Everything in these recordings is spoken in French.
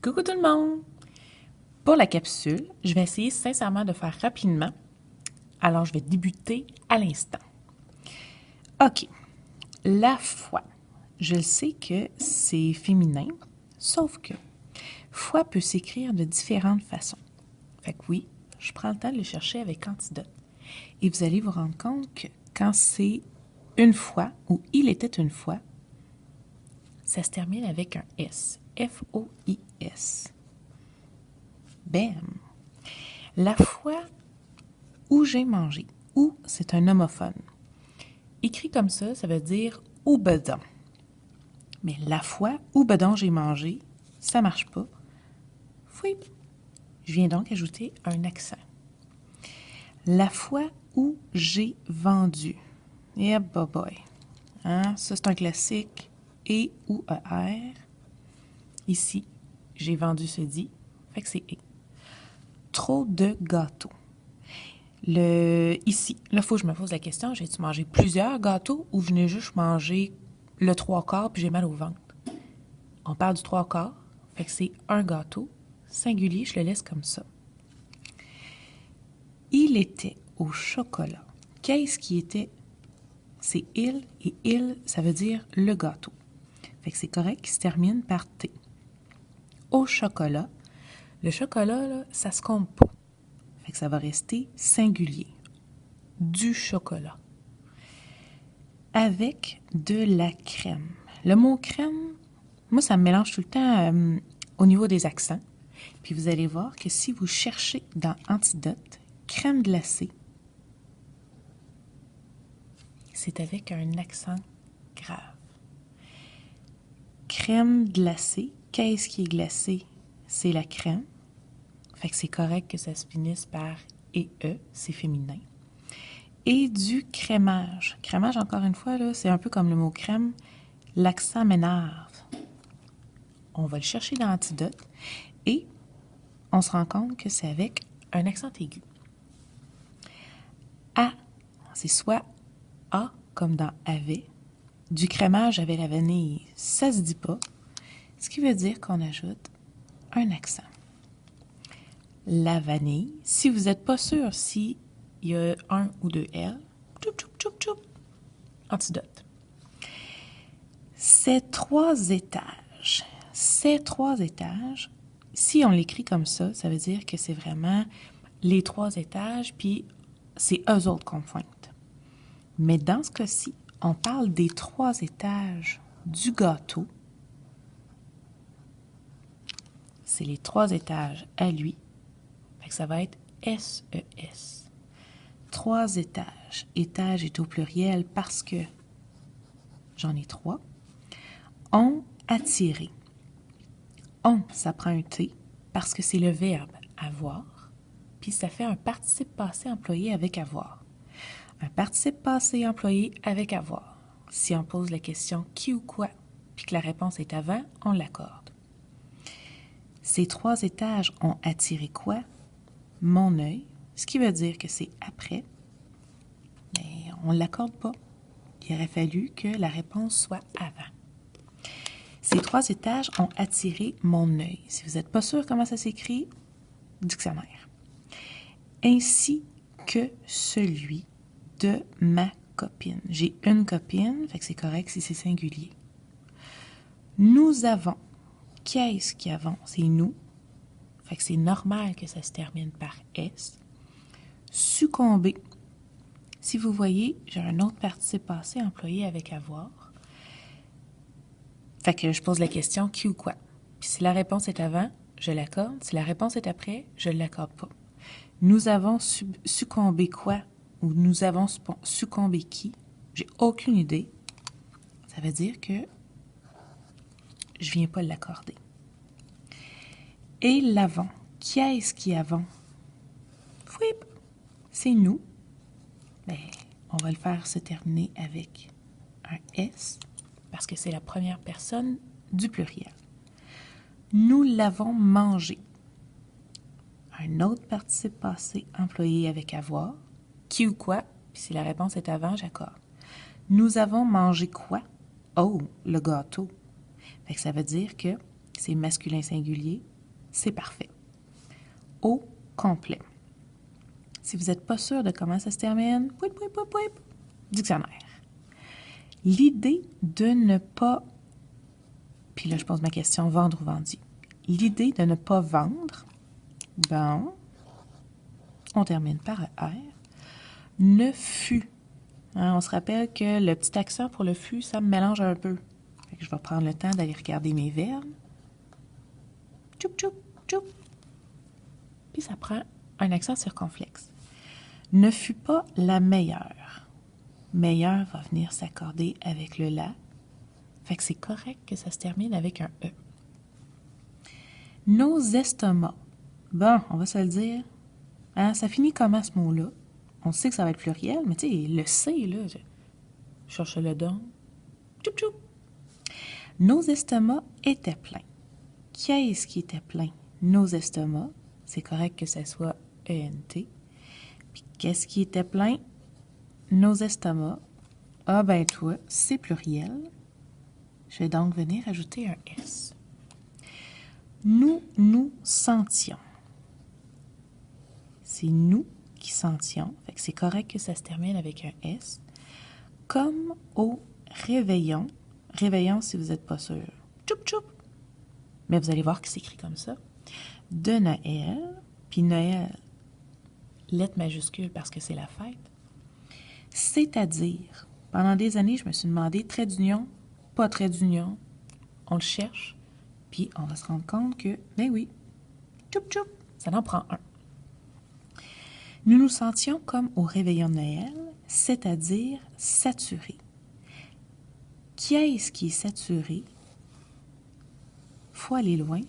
Coucou tout le monde! Pour la capsule, je vais essayer sincèrement de faire rapidement. Alors, je vais débuter à l'instant. OK. La foi. Je le sais que c'est féminin, sauf que foi peut s'écrire de différentes façons. Fait que oui, je prends le temps de le chercher avec antidote. Et vous allez vous rendre compte que quand c'est une fois ou il était une fois, ça se termine avec un S. F-O-I-S. Bam! La fois où j'ai mangé. Où, c'est un homophone. Écrit comme ça veut dire ou bedon. Mais la fois où bedon j'ai mangé, ça marche pas. Fouip! Je viens donc ajouter un accent. La fois où j'ai vendu. Yeah, boy. Hein? Ça, c'est un classique. Et ou ER. Ici, j'ai vendu ce dit. Fait que c'est et. Trop de gâteaux. Ici, là, il faut que je me pose la question, j'ai-tu mangé plusieurs gâteaux ou je n'ai juste mangé le 3/4 puis j'ai mal au ventre? On parle du 3/4, fait que c'est un gâteau. Singulier, je le laisse comme ça. Il était au chocolat. Qu'est-ce qui était? C'est il, et il, ça veut dire le gâteau. Fait que c'est correct qu'il se termine par T. Au chocolat. Le chocolat, là, ça se compte pas. Fait que ça va rester singulier. Du chocolat. Avec de la crème. Le mot crème, moi, ça me mélange tout le temps au niveau des accents. Puis vous allez voir que si vous cherchez dans Antidote, crème glacée, c'est avec un accent grave. Crème glacée, qu'est-ce qui est glacé? C'est la crème. Fait que c'est correct que ça se finisse par et E, c'est féminin. Et du crémage. Crémage, encore une fois, là, c'est un peu comme le mot crème. L'accent m'énerve. On va le chercher dans Antidote et on se rend compte que c'est avec un accent aigu. A, c'est soit A comme dans avait. Du crémage avec la vanille, ça se dit pas. Ce qui veut dire qu'on ajoute un accent. La vanille, si vous n'êtes pas sûr s'il y a un ou deux L, tchoup, tchoup, tchoup, tchoup, Antidote. Ces trois étages, si on l'écrit comme ça veut dire que c'est vraiment les 3 étages, puis c'est eux autres qu'on pointe. Mais dans ce cas-ci, on parle des 3 étages du gâteau. C'est les 3 étages à lui. Fait que ça va être S-E-S. 3 étages. Étage est au pluriel parce que j'en ai 3. On attiré. On, ça prend un T parce que c'est le verbe avoir, puis ça fait un participe passé employé avec avoir. Un participe passé employé avec avoir. Si on pose la question qui ou quoi, puis que la réponse est avant, on l'accorde. Ces 3 étages ont attiré quoi? Mon œil, ce qui veut dire que c'est après, mais on ne l'accorde pas. Il aurait fallu que la réponse soit avant. Ces 3 étages ont attiré mon œil. Si vous n'êtes pas sûr comment ça s'écrit, dictionnaire. Ainsi que celui de ma copine. J'ai une copine, fait que c'est correct si c'est singulier. Nous avons. Qu'est-ce qui avons? C'est nous. Fait que c'est normal que ça se termine par S. Succomber. Si vous voyez, j'ai un autre participe passé employé avec avoir. Fait que je pose la question qui ou quoi. Puis si la réponse est avant, je l'accorde. Si la réponse est après, je ne l'accorde pas. Nous avons succombé quoi? Ou nous avons succombé qui? J'ai aucune idée. Ça veut dire que je viens pas l'accorder. Et l'avons. Qui est-ce qui avons? Fouip! C'est nous. Ben, on va le faire se terminer avec un S parce que c'est la première personne du pluriel. Nous l'avons mangé. Un autre participe passé employé avec avoir. Qui ou quoi? Puis si la réponse est avant, j'accorde. Nous avons mangé quoi? Oh, le gâteau. Fait que ça veut dire que c'est masculin singulier, c'est parfait. Au complet. Si vous n'êtes pas sûr de comment ça se termine, dictionnaire. L'idée de ne pas, puis là je pose ma question, vendre ou vendu. L'idée de ne pas vendre, bon, on termine par ER, ne fut. Hein, on se rappelle que le petit accent pour le fut, ça me mélange un peu. Fait que je vais prendre le temps d'aller regarder mes verbes. Tchoup, tchoup, tchoup. Puis ça prend un accent circonflexe. Ne fut pas la meilleure. Meilleure va venir s'accorder avec le la. Fait que c'est correct que ça se termine avec un E. Nos estomacs. Bon, on va se le dire. Hein, ça finit comment ce mot-là? On sait que ça va être pluriel, mais tu sais, le C, là, je cherche le don. Tchoup, tchoup. Nos estomacs étaient pleins. Qu'est-ce qui était plein? Nos estomacs. C'est correct que ça soit ENT. Puis qu'est-ce qui était plein? Nos estomacs. Ah ben toi, c'est pluriel. Je vais donc venir ajouter un S. Nous sentions. C'est nous qui sentions. Fait que c'est correct que ça se termine avec un S. Comme au réveillon. Réveillon si vous n'êtes pas sûr. Tchoup tchoup. Mais vous allez voir qu'il s'écrit comme ça. De Noël. Puis Noël, lettre majuscule parce que c'est la fête. C'est-à-dire, pendant des années, je me suis demandé trait d'union, pas trait d'union. On le cherche. Puis on va se rendre compte que, ben oui, tchoup tchoup, ça en prend un. Nous nous sentions comme au réveillon de Noël, c'est-à-dire saturés. Qui est-ce qui est saturé? Faut aller loin,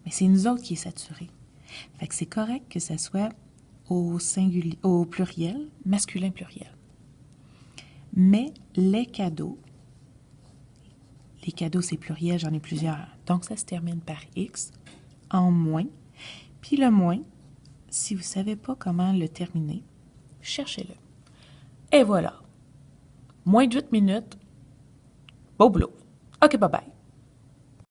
mais c'est nous autres qui est saturés. Fait que c'est correct que ça soit au singulier, au pluriel, masculin pluriel. Mais les cadeaux c'est pluriel, j'en ai plusieurs. Donc ça se termine par X en moins. Puis le moins, si vous ne savez pas comment le terminer, cherchez-le. Et voilà. Moins de 8 minutes. Beau boulot. OK, bye bye.